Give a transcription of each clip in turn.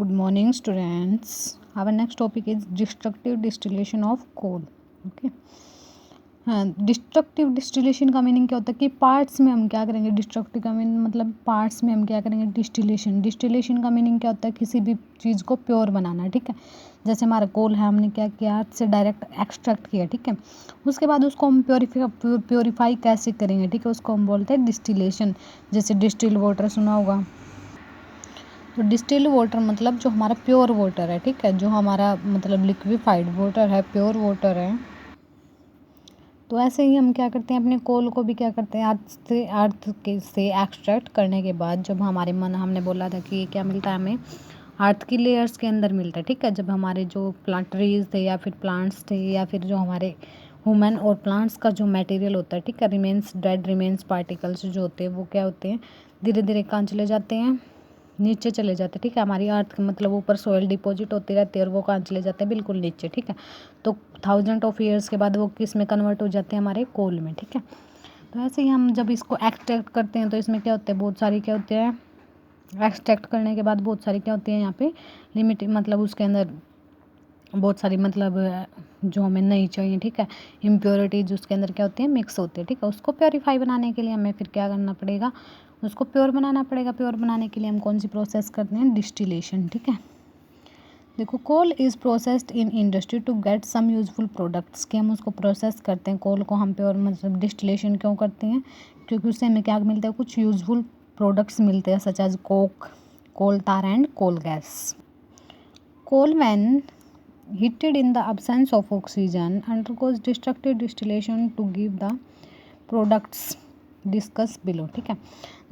Good morning, students. Our next topic is destructive distillation of coal. Okay. हाँ, destructive distillation का meaning क्या होता है कि पार्ट्स में हम क्या करेंगे। डिस्ट्रक्टिव का मीनिंग मतलब पार्ट्स में हम क्या करेंगे। डिस्टिलेशन डिस्टिलेशन का मीनिंग क्या होता है, किसी भी चीज़ को प्योर बनाना। ठीक है, जैसे हमारा कोल है, हमने क्या किया, अर्थ से डायरेक्ट एक्सट्रैक्ट किया। ठीक है, उसके बाद उसको हम प्योरीफाई कैसे करेंगे। ठीक है, उसको हम बोलते हैं डिस्टिलेशन। जैसे डिस्टिल वाटर सुना होगा, तो डिस्टिल वाटर मतलब जो हमारा प्योर वाटर है। ठीक है, जो हमारा मतलब लिक्विफाइड वाटर है, प्योर वाटर है। तो ऐसे ही हम क्या करते हैं, अपने कोल को भी क्या करते हैं, अर्थ से एक्सट्रैक्ट करने के बाद जब हमारे मन, हमने बोला था कि क्या मिलता है हमें, अर्थ की लेयर्स के अंदर मिलता है। ठीक है, जब हमारे जो प्लांट ट्रीज थे या फिर प्लांट्स थे या फिर जो हमारे ह्यूमन और प्लांट्स का जो मटेरियल होता है, ठीक है, रिमेन्स, डेड रिमेन्स पार्टिकल्स जो होते हैं वो क्या होते हैं, धीरे धीरे कहाँ चले जाते हैं, नीचे चले जाते हैं। ठीक है, हमारी अर्थ मतलब ऊपर सोयल डिपॉजिट होती रहती है और वो कहाँ चले जाते हैं, बिल्कुल नीचे। ठीक है, तो 1000 ऑफ ईयर्स के बाद वो किस में कन्वर्ट हो जाते हैं, हमारे कोल में। ठीक है, तो ऐसे ही हम जब इसको एक्सट्रैक्ट करते हैं तो इसमें क्या होते हैं, बहुत सारी क्या होते हैं, एक्सट्रैक्ट करने के बाद बहुत सारी क्या होती है यहाँ पे लिमिट, मतलब उसके अंदर बहुत सारी मतलब जो हमें नहीं चाहिए। ठीक है, इम्प्योरिटीज उसके अंदर क्या होती है, मिक्स होती है। ठीक है, उसको प्योरीफाई बनाने के लिए हमें फिर क्या करना पड़ेगा, उसको प्योर बनाना पड़ेगा। प्योर बनाने के लिए हम कौन सी प्रोसेस करते हैं, डिस्टिलेशन। ठीक है, देखो, coal is processed in industry to get some useful products, कि हम उसको प्रोसेस करते हैं, कोल को हम प्योर मतलब डिस्टिलेशन क्यों करते हैं, क्योंकि उससे हमें क्या मिलता है, कुछ यूजफुल प्रोडक्ट्स मिलते हैं, such as coke, coal tar and coal gas. Coal when heated in the absence of oxygen undergoes destructive distillation to give the products discuss below. ठीक है,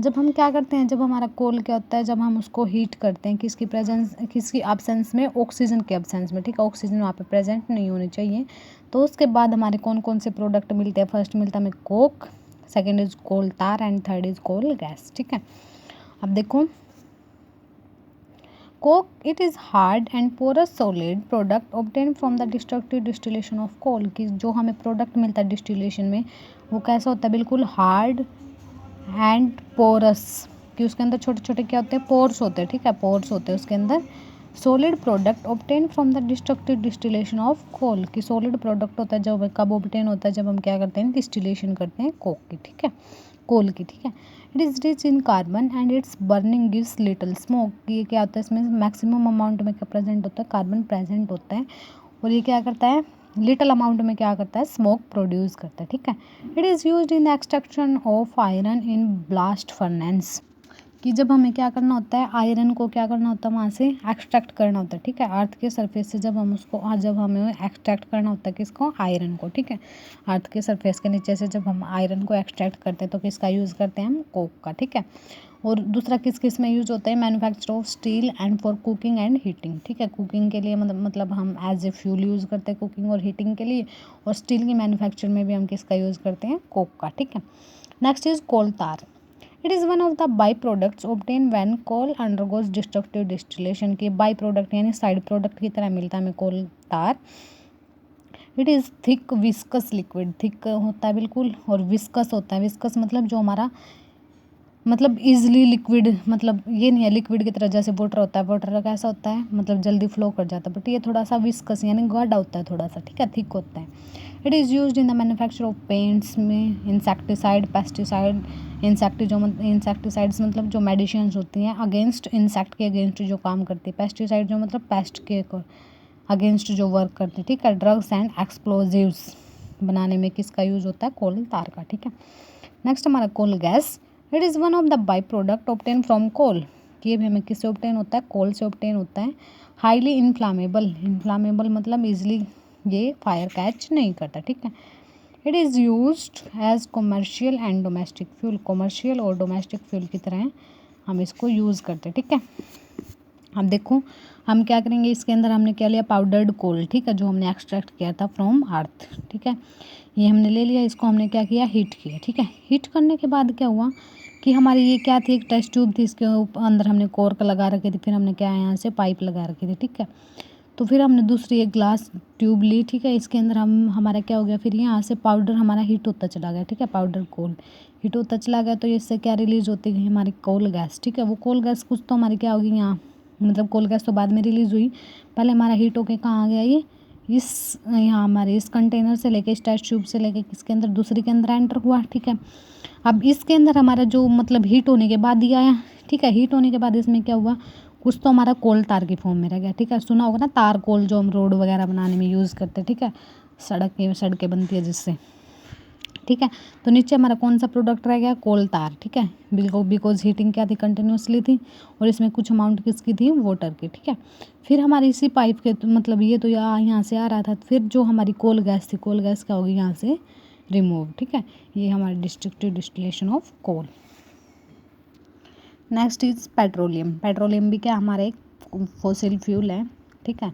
जब हम क्या करते हैं, जब हमारा कोल क्या होता है, जब हम उसको हीट करते हैं, किसकी प्रेजेंस, किसकी एब्सेंस में, ऑक्सीजन के एब्सेंस में। ठीक है, ऑक्सीजन वहाँ पे प्रेजेंट नहीं होनी चाहिए। तो उसके बाद हमारे कौन कौन से प्रोडक्ट मिलते हैं, फर्स्ट मिलता है हमें Coke, second is coal tar and third is coal gas. ठीक है, अब देखो, coke, it is hard and porous solid product obtained from the destructive distillation of coal, कि जो हमें प्रोडक्ट मिलता है डिस्टिलेशन में वो कैसा होता है, बिल्कुल हार्ड एंड पोरस, कि उसके अंदर छोटे छोटे क्या होते हैं, पोर्स होते हैं। ठीक है, पोर्स होते हैं उसके अंदर। Solid product obtain from the destructive distillation of coal, कि सॉलिड प्रोडक्ट होता है जब कब ऑब्टेन होता है, जब हम क्या करते हैं, डिस्टिलेशन करते हैं कोक की। ठीक है, कोल की। ठीक है, it is rich in carbon and it's burning gives little smoke, ये क्या होता है, इसमें मैक्सिमम अमाउंट में क्या प्रेजेंट होता है, कार्बन प्रेजेंट होता है, और ये क्या करता है, लिटिल अमाउंट में क्या करता है, स्मोक प्रोड्यूस करता है। ठीक है, it is used in the extraction of iron in blast furnace, कि जब हमें क्या करना होता है, आयरन को क्या करना होता है, वहाँ से एक्सट्रैक्ट करना होता है। ठीक है, अर्थ के सरफेस से जब हम उसको, जब हमें एक्सट्रैक्ट करना होता है, किसको, आयरन को। ठीक है, अर्थ के सरफेस के नीचे से जब हम आयरन को एक्सट्रैक्ट करते हैं तो किसका यूज़ करते हैं, हम कोक का। ठीक है, और दूसरा किस किस में यूज होता है, manufacture of steel and for cooking and heating. ठीक है, कुकिंग के लिए मतलब हम एज ए फ्यूल यूज़ करते हैं कुकिंग और हीटिंग के लिए, और स्टील की मैन्युफैक्चर में भी हम किसका यूज़ करते हैं, कोक का। ठीक है, next is coal tar. It is one of the by products obtain when coal undergoes destructive distillation, के बाई प्रोडक्ट यानी साइड प्रोडक्ट की तरह मिलता है हमें coal tar. It is thick viscous liquid, thick होता है बिल्कुल, और विस्कस होता है। विस्कस मतलब जो हमारा मतलब ईजिली लिक्विड, मतलब ये नहीं है लिक्विड की तरह जैसे वाटर होता है, वाटर कैसा होता है, मतलब जल्दी फ्लो कर जाता है, बट ये थोड़ा सा विस्कस यानी गाढ़ा होता है थोड़ा सा। ठीक है, थिक होता है। It is used in the manufacture of paints में, इंसेक्टिसाइड, पेस्टिसाइड, इंसेक्टिसाइड्स मतलब जो मेडिसिन्स होती हैं अगेंस्ट इंसेक्ट के अगेंस्ट जो काम करती है, पेस्टिसाइड जो मतलब पेस्ट के अगेंस्ट जो वर्क करती है। ठीक है, ड्रग्स एंड एक्सप्लोजिव्स बनाने में किसका यूज़ होता है, कोल तार का। ठीक है, नेक्स्ट हमारा coal gas. It is one of the by product obtain from coal, ये भी हमें किससे ऑब्टेन होता है, कोल से ऑब्टेन होता है। हाईली इन्फ्लामेबल, इन्फ्लामेबल मतलब इजली ये फायर कैच नहीं करता। ठीक है, it is used as commercial and domestic fuel, commercial और डोमेस्टिक फ्यूल की तरह हम इसको यूज़ करते हैं। ठीक है, अब देखो हम क्या करेंगे, इसके अंदर हमने क्या लिया, पाउडर्ड कोल। ठीक है, जो हमने एक्सट्रैक्ट किया था फ्रॉम अर्थ। ठीक है, ये हमने ले लिया, इसको हमने क्या किया, हीट किया। ठीक है, हीट करने के बाद क्या हुआ कि हमारी ये क्या थी, एक टेस्ट ट्यूब थी, इसके अंदर हमने कॉर्क लगा रखी थी, फिर हमने क्या यहाँ से पाइप लगा रखी थी। ठीक है, तो फिर हमने दूसरी एक ग्लास ट्यूब ली। ठीक है, इसके अंदर हम हमारा क्या हो गया, फिर यहाँ से पाउडर हमारा हीट होता चला गया। ठीक है, पाउडर कोल हीट होता चला गया, तो इससे क्या रिलीज होती गई, हमारी कोल गैस। ठीक है, वो कोल गैस कुछ तो हमारी क्या होगी, यहाँ मतलब कोल गैस तो बाद में रिलीज़ हुई, पहले हमारा हीट होके कहाँ आ गया ये, इस यहाँ हमारे इस कंटेनर से लेके, इस टेस्ट ट्यूब से लेके किसके अंदर, दूसरे के अंदर एंटर हुआ, ठीक है। अब इसके अंदर हमारा जो मतलब हीट होने के बाद ये आया, ठीक है। हीट होने के बाद इसमें क्या हुआ, कुछ तो हमारा कोल तार की फॉर्म में रह गया, ठीक है। सुना होगा ना तार कोल, जो हम रोड वगैरह बनाने में यूज़ करते हैं, ठीक है, सड़कें बनती है जिससे, ठीक है। तो नीचे हमारा कौन सा प्रोडक्ट रह गया, कोल तार, ठीक है। बिकॉज हीटिंग क्या थी, कंटिन्यूसली थी, और इसमें कुछ अमाउंट किसकी थी, वाटर की, ठीक है। फिर हमारी इसी पाइप के मतलब ये तो यहाँ से आ रहा था, फिर जो हमारी कोल गैस थी, कोल गैस क्या होगी, यहाँ से रिमूव, ठीक है। ये हमारी destructive distillation of coal. Next is petroleum. Petroleum भी क्या हमारा एक फॉसिल फ्यूल है, ठीक है,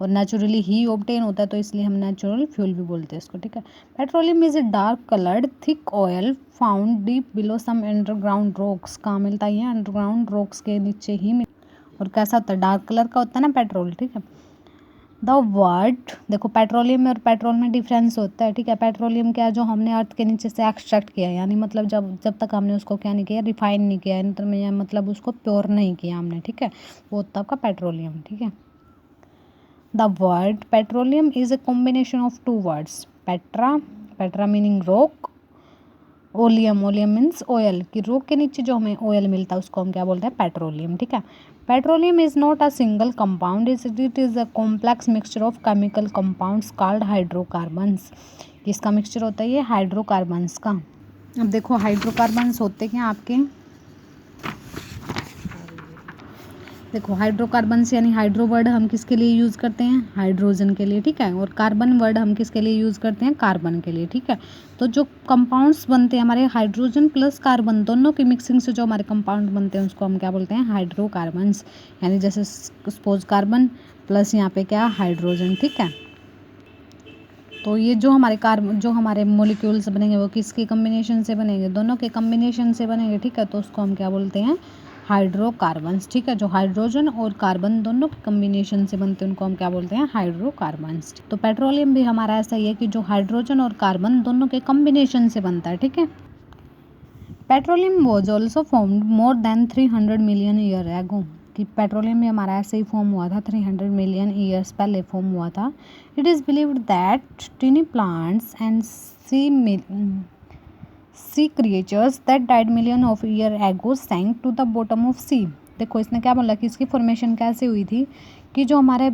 और नेचुरली ही ऑब्टेन होता है, तो इसलिए हम नेचुरल फ्यूल भी बोलते हैं इसको, ठीक है। Petroleum is a dark coloured thick oil found deep below some underground rocks. कहाँ मिलता है ये, अंडरग्राउंड रॉक्स के नीचे ही और कैसा होता है, डार्क कलर का होता है ना पेट्रोल, ठीक है। द वर्ड देखो, पेट्रोलियम में और पेट्रोल में डिफरेंस होता है, ठीक है। पेट्रोलियम क्या है, जो हमने अर्थ के नीचे से एक्सट्रैक्ट किया है, यानी मतलब जब तक हमने उसको क्या नहीं किया, रिफाइन नहीं किया, मतलब उसको प्योर नहीं किया हमने, ठीक है, वो होता है आपका पेट्रोलियम, ठीक है। The word petroleum is a combination of two words. Petra meaning rock, oleum means oil, कि rock के नीचे जो हमें oil मिलता है उसको हम क्या बोलते हैं, पेट्रोलियम, ठीक है। Petroleum is not a single compound, it is a complex mixture of chemical compounds called hydrocarbons. किसका मिक्सचर होता है ये, हाइड्रोकार्बन्स का। अब देखो हाइड्रोकार्बन्स होते क्या आपके, देखो हाइड्रोकार्बन्स यानी हाइड्रो वर्ड हम किसके लिए यूज़ करते हैं, हाइड्रोजन के लिए, ठीक है, और कार्बन वर्ड हम किसके लिए यूज़ करते हैं, कार्बन के लिए, ठीक है। तो जो कंपाउंड्स बनते हैं हमारे, हाइड्रोजन प्लस कार्बन दोनों की मिक्सिंग से जो हमारे कंपाउंड बनते हैं उसको हम क्या बोलते हैं, हाइड्रोकार्बन्स। यानी जैसे सपोज कार्बन प्लस यहाँ पे क्या, हाइड्रोजन, ठीक है। तो ये जो हमारे मोलिक्यूल्स बनेंगे वो किसके कम्बिनेशन से बनेंगे, दोनों के कम्बिनेशन से बनेंगे, ठीक है। तो उसको हम क्या बोलते हैं, हाइड्रोकार्बन्स, ठीक है। जो हाइड्रोजन और कार्बन दोनों के कम्बिनेशन से बनते हैं उनको हम क्या बोलते हैं, हाइड्रोकार्बन्स। तो पेट्रोलियम भी हमारा ऐसा ही है कि जो हाइड्रोजन और कार्बन दोनों के कम्बिनेशन से बनता है, ठीक है। Petroleum was also formed more than 300 million year ago, कि पेट्रोलियम भी हमारा ऐसे ही फॉर्म हुआ था, 300 मिलियन ईयर्स पहले फॉर्म हुआ था। It is believed that tiny plants and sea creatures that died million of year ago sank to the bottom of sea. देखो इसने क्या बोला कि इसकी फॉर्मेशन कैसे हुई थी, कि जो हमारे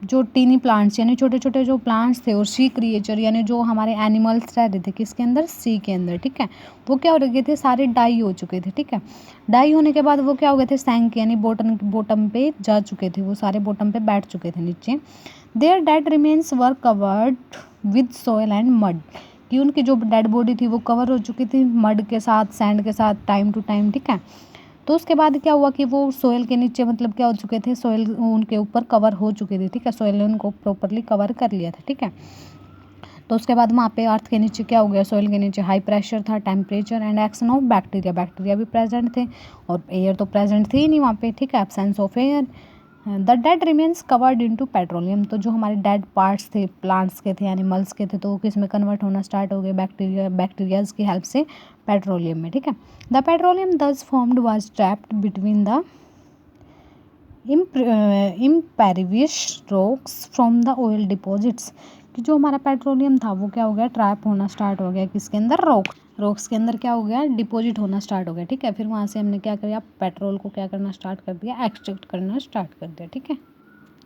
जो टीनी प्लांट्स यानी छोटे छोटे जो प्लांट्स थे, और सी क्रिएचर यानी जो हमारे एनिमल्स रह रहे थे किसके अंदर, सी के अंदर, ठीक है, वो क्या हो गए थे, सारे डाई हो चुके थे, ठीक है। डाई होने के बाद वो क्या हो गए थे, सैंक यानी बॉटम पे जा चुके थे, वो सारे बॉटम पे बैठ चुके थे नीचे। Their dead remains were covered with soil and mud, कि उनकी जो डेड बॉडी थी वो कवर हो चुकी थी मड के साथ, सैंड के साथ, टाइम टू टाइम, ठीक है। तो उसके बाद क्या हुआ कि वो सोयल के नीचे मतलब क्या हो चुके थे, सोयल उनके ऊपर कवर हो चुके थे, ठीक है, सोयल ने उनको प्रॉपरली कवर कर लिया था, ठीक है। तो उसके बाद वहाँ पे अर्थ के नीचे क्या हो गया, सोयल के नीचे हाई प्रेशर था, temperature and action of bacteria भी प्रेजेंट थे, और एयर तो प्रेजेंट थी ही नहीं वहाँ पे, ठीक है, absence of air. The dead remains covered into petroleum, तो जो हमारे डेड पार्ट्स थे, प्लांट्स के थे, एनिमल्स के थे, तो वो किस में कन्वर्ट होना स्टार्ट हो गए, बैक्टीरियाज की हेल्प से पेट्रोलियम में, ठीक है। The petroleum thus formed was trapped between the impervious rocks from the oil deposits, कि जो हमारा पेट्रोलियम था वो क्या हो गया, ट्रैप होना स्टार्ट हो गया किसके अंदर, रॉक्स के अंदर क्या हो गया, डिपॉजिट होना स्टार्ट हो गया, ठीक है। फिर वहाँ से हमने क्या किया, पेट्रोल को क्या करना स्टार्ट कर दिया, एक्सट्रैक्ट करना स्टार्ट कर दिया, ठीक है।